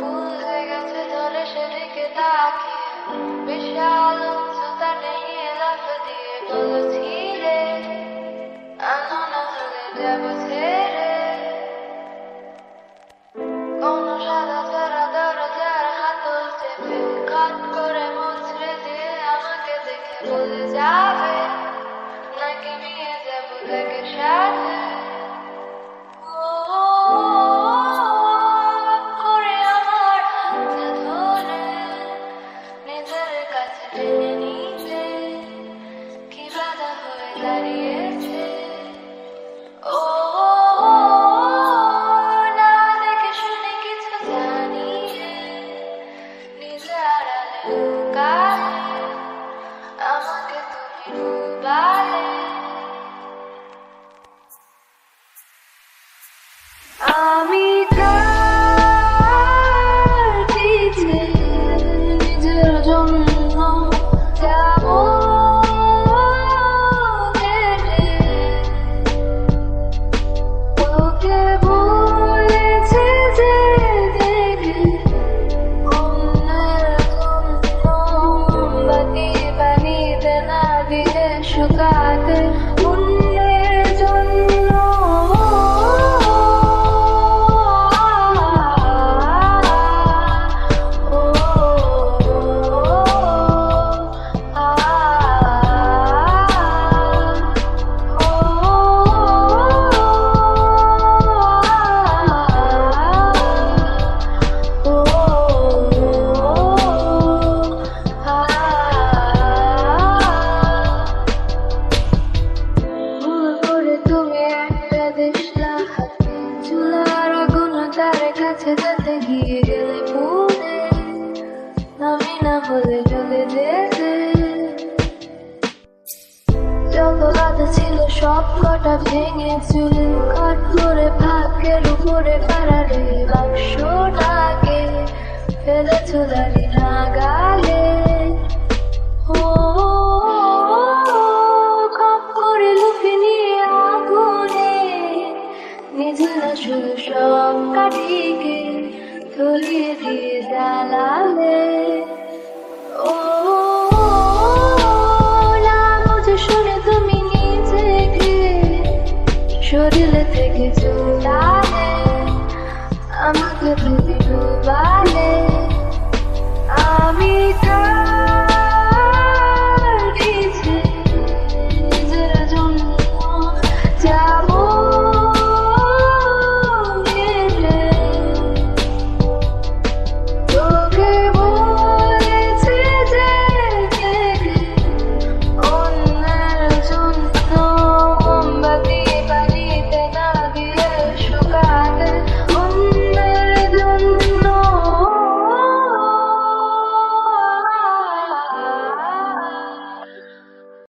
ভুল হয়ে গেছে ধরে সেদিকে তাকিয়ে বিশাল উচ্চতা নিয়ে লাফ দিয়ে বলেছিলে আনো না হলে যাব ছেড়ে কোনো সাদা সারা দরজার হাতল চেপে খট করে মুচড়ে দিয়ে আমাকে দেখে বলে যাবে নাকি নিয়ে যাবো তাকে সাথে আমাকে তুমি ডুবালে আমি কার পিছে নিজের জন্য যাব কেটে তোকে বলেছে যে দেখে অন্যের জন্য বাতি পানিতে না দিলে শুকাতে অন্যের জন্য যেতে গিয়ে গেলে পুনে আমি না হলে চলে যেতে যত বাধা ছিল সব কটা ভেঙে চুলে কাট করে ভাগ্যের উপরে পাড়ারে বাক্সটাকে ফেলে চুলারি না গালে খপ করে লুফে নিয়ে আগুনে নিজে না শুধু সব কাটিকে ধরিয়ে দিয়ে জ্বালালে